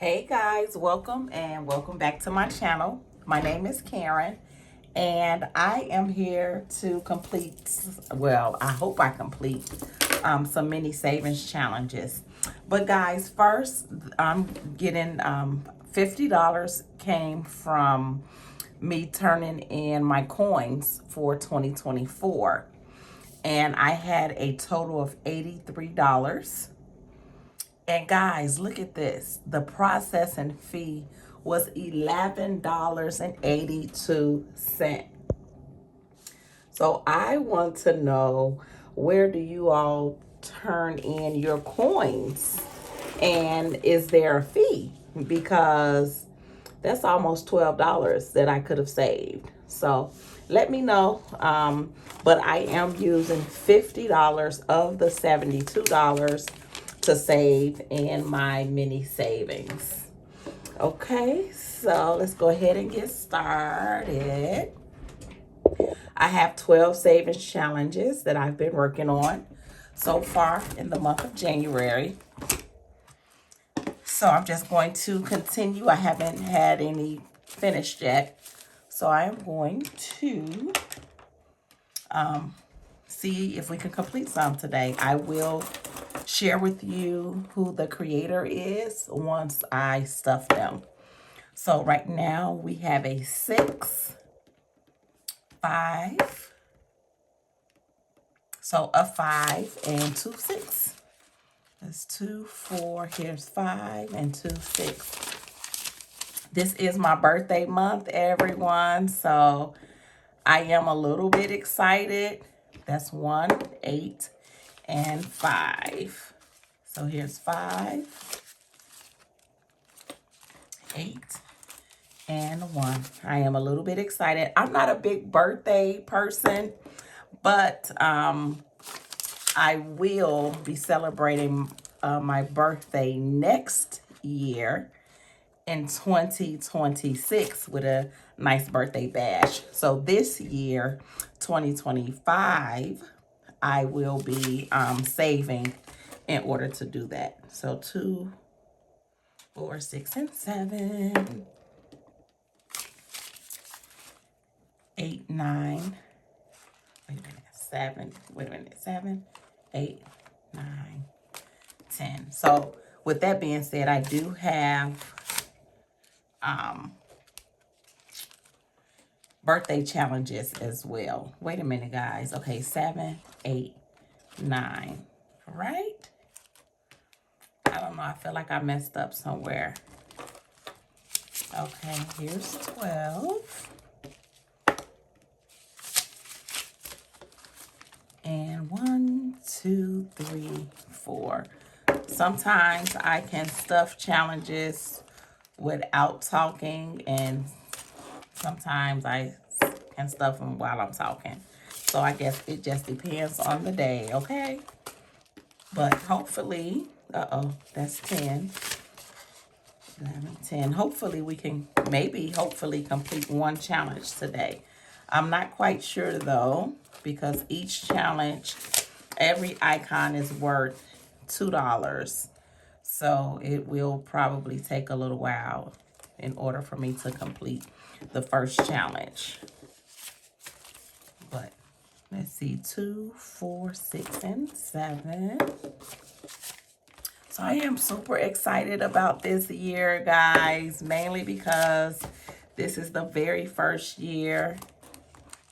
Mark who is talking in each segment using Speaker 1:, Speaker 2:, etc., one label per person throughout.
Speaker 1: Hey guys, welcome and welcome back to my channel. My name is Karen and I am here to complete, well, I hope I complete some mini savings challenges. But guys, first I'm getting $50 came from me turning in my coins for 2024. And I had a total of $83. And guys, look at this. The processing fee was $11.82. So I want to know, where do you all turn in your coins? And is there a fee? Because that's almost $12 that I could have saved. So let me know. But I am using $50 of the $72 to save in my mini savings. Okay, so let's go ahead and get started. I have 12 savings challenges that I've been working on so far in the month of January. So I'm just going to continue. I haven't had any finished yet. So I am going to see if we can complete some today. I will share with you who the creator is once I stuff them. So right now we have a 6, 5. So a 5 and 2 6. That's 2, 4. Here's 5 and 2 6. This is my birthday month, everyone. So I am a little bit excited. That's 1, 8, and 5. So here's 5, 8, and 1. I am a little bit excited. I'm not a big birthday person, but I will be celebrating my birthday next year in 2026 with a nice birthday bash. So this year, 2025, I will be saving in order to do that. So 2, 4, 6, and 7, 8, 9. Wait a minute, 7. Wait a minute, 7, 8, 9, 10. So with that being said, I do have birthday challenges as well. Wait a minute, guys. Okay, 7, 8, 9. Right? I don't know. I feel like I messed up somewhere. Okay, here's 12. And 1, 2, 3, 4. Sometimes I can stuff challenges without talking, and sometimes I can stuff them while I'm talking. So I guess it just depends on the day, okay? But hopefully, that's 10, 11, 10. Hopefully we can hopefully complete one challenge today. I'm not quite sure though, because each challenge, every icon is worth $2. So it will probably take a little while in order for me to complete the first challenge. But let's see, 2, 4, 6, and 7. So I am super excited about this year, guys, mainly because this is the very first year.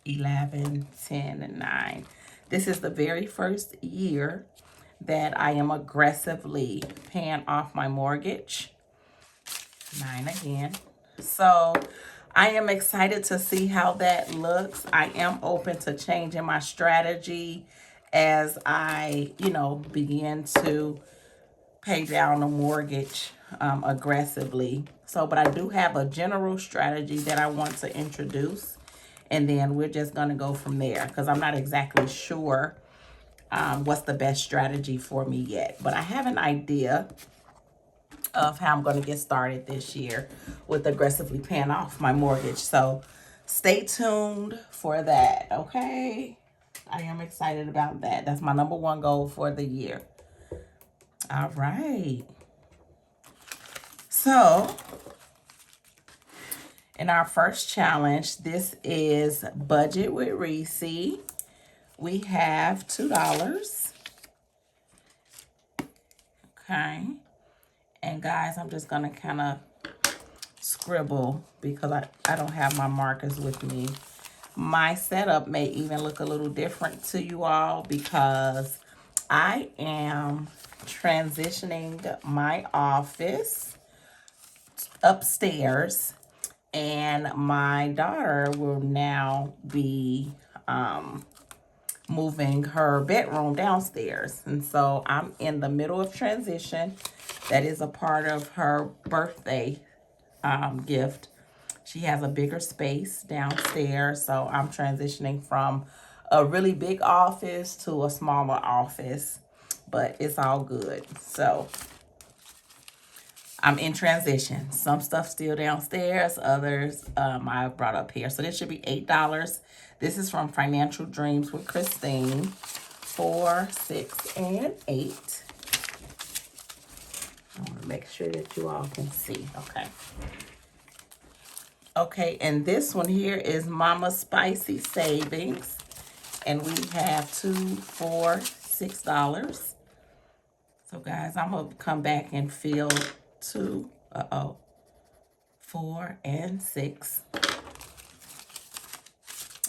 Speaker 1: 11, 10, and 9. This is the very first year that I am aggressively paying off my mortgage. 9 again. So I am excited to see how that looks. I am open to changing my strategy as I, begin to pay down the mortgage aggressively. So, but I do have a general strategy that I want to introduce. And then we're just going to go from there, because I'm not exactly sure what's the best strategy for me yet. But I have an idea of how I'm going to get started this year with aggressively paying off my mortgage. So stay tuned for that, okay? I am excited about that. That's my #1 goal for the year. All right. So, in our first challenge, this is Budget with ReeCee. We have $2. Okay. And guys, I'm just going to kind of scribble because I don't have my markers with me. My setup may even look a little different to you all because I am transitioning my office upstairs, and my daughter will now be moving her bedroom downstairs. And so I'm in the middle of transition. That is a part of her birthday gift. She has a bigger space downstairs, so I'm transitioning from a really big office to a smaller office, but it's all good. So I'm in transition. Some stuff still downstairs, others I brought up here. So this should be $8. This is from Financial Dreams with Christine, 4, 6, and 8. I want to make sure that you all can see. Okay. Okay, and this one here is Mama Spicy Savings. And we have 2, 4, $6. So guys, I'm going to come back and fill 2, 4, and 6.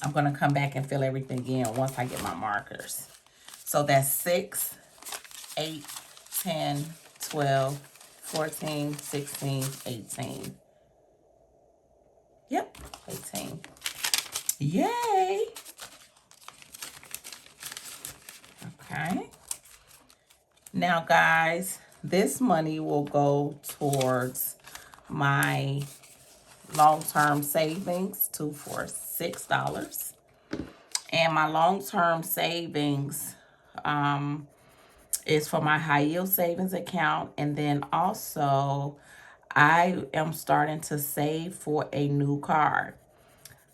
Speaker 1: I'm going to come back and fill everything in once I get my markers. So that's 6, 8, 10, 12, 14, 16, 18. Yep, 18. Yay! Okay. Now, guys, this money will go towards my long-term savings, 2, 4, $6. And my long-term savings is for my high-yield savings account. And then also, I am starting to save for a new car.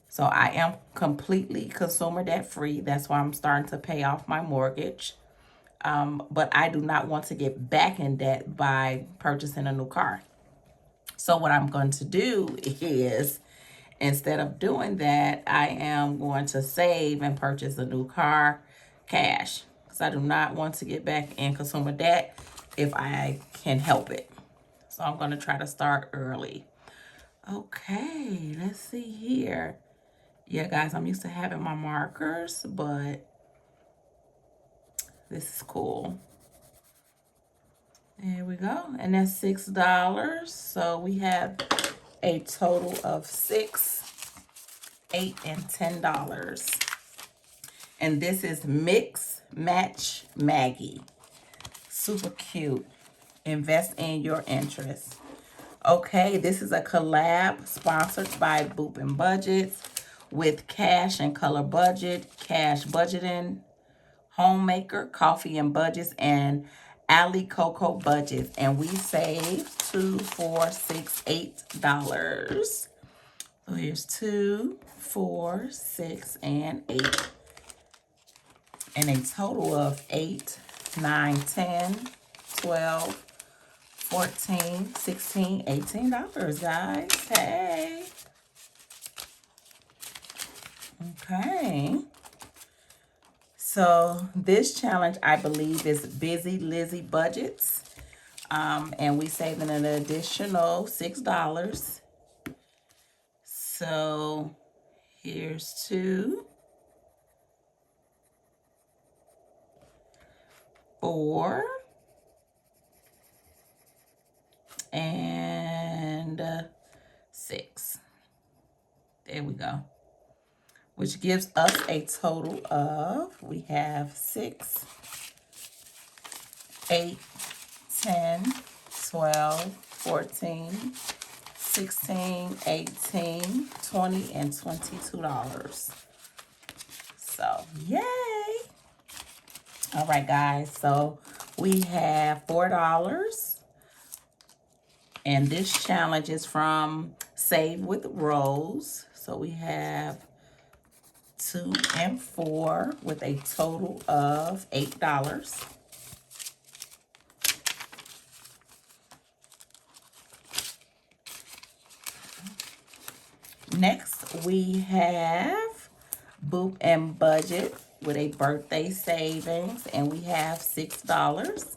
Speaker 1: So I am completely consumer debt free. That's why I'm starting to pay off my mortgage. But I do not want to get back in debt by purchasing a new car. So what I'm going to do is, instead of doing that, I am going to save and purchase a new car cash. Because I do not want to get back in consumer debt if I can help it. So I'm going to try to start early. Okay, let's see here. Yeah, guys, I'm used to having my markers, but this is cool. There we go. And that's $6. So we have a total of $6, $8, and $10. And this is Mix Match Maggie. Super cute. Invest in your interest. Okay, this is a collab sponsored by Boop and Budgets with Cash and Color Budget, Cash Budgeting, Homemaker, Coffee and Budgets, and Ali Coco Budgets. And we saved $2, $4, $6, $8. So here's 2, 4, 6, and 8. And a total of 8, 9, 10, 12, 14, 16, $18, guys. Hey. Okay. So this challenge, I believe, is Busy Lizzie Budgets. And we saving an additional $6. So here's 2, 4, and 6. There we go. Which gives us a total of, we have 6, 8, 10, 12, 14, 16, 18, 20, and $22. So, yay! All right, guys. So, we have $4. And this challenge is from Save with Rose. So, we have 2 and 4 with a total of $8. Next, we have Boop and Budget with a birthday savings, and we have $6.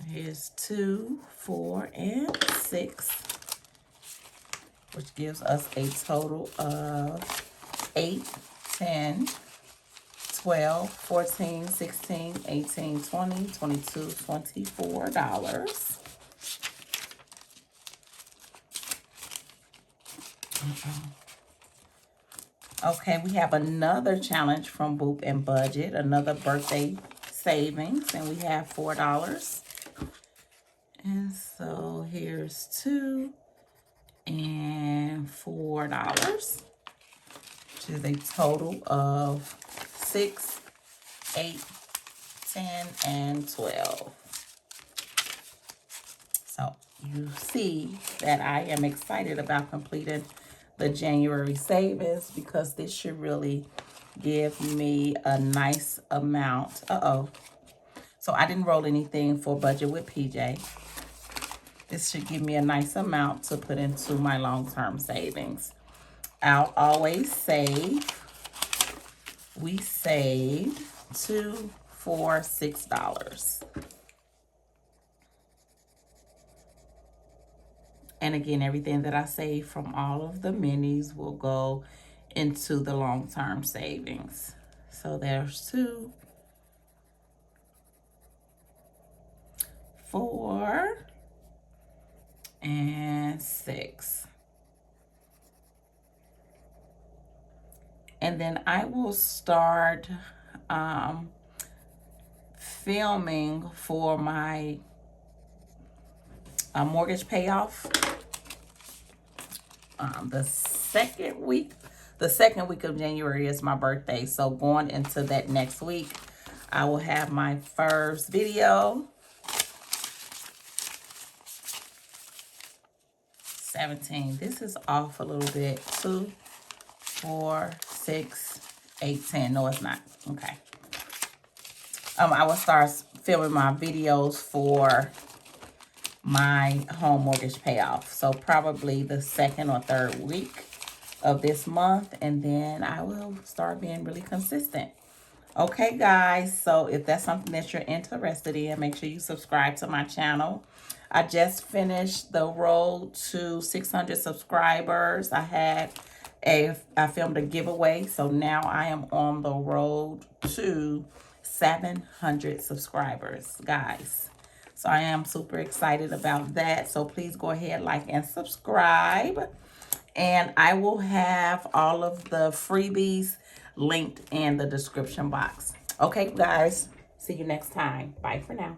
Speaker 1: Here's 2, 4, and 6, which gives us a total of 8, 10, 12, 14, 16, 18, 20, 22, $24. Okay, we have another challenge from Boop and Budget, another birthday savings, and we have $4. And so here's 2 and $4, which is a total of 6, 8, 10, and 12. So you see that I am excited about completing the January savings because this should really give me a nice amount. So I didn't roll anything for budget with PJ. This should give me a nice amount to put into my long-term savings. I'll always save. We saved $2, $4, $6. And again, everything that I save from all of the minis will go into the long-term savings. So there's 2, 4, and 6. And then I will start filming for my mortgage payoff. The second week of January is my birthday. So going into that next week, I will have my first video. 17. This is off a little bit. 2, 4, 6, 8, 10. No, it's not. Okay. I will start filming my videos for my home mortgage payoff. So probably the second or third week of this month, and then I will start being really consistent. Okay, guys, so if that's something that you're interested in, make sure you subscribe to my channel. I just finished the road to 600 subscribers. I filmed a giveaway, so now I am on the road to 700 subscribers, guys. So I am super excited about that. So please go ahead, like, and subscribe. And I will have all of the freebies linked in the description box. Okay, guys. See you next time. Bye for now.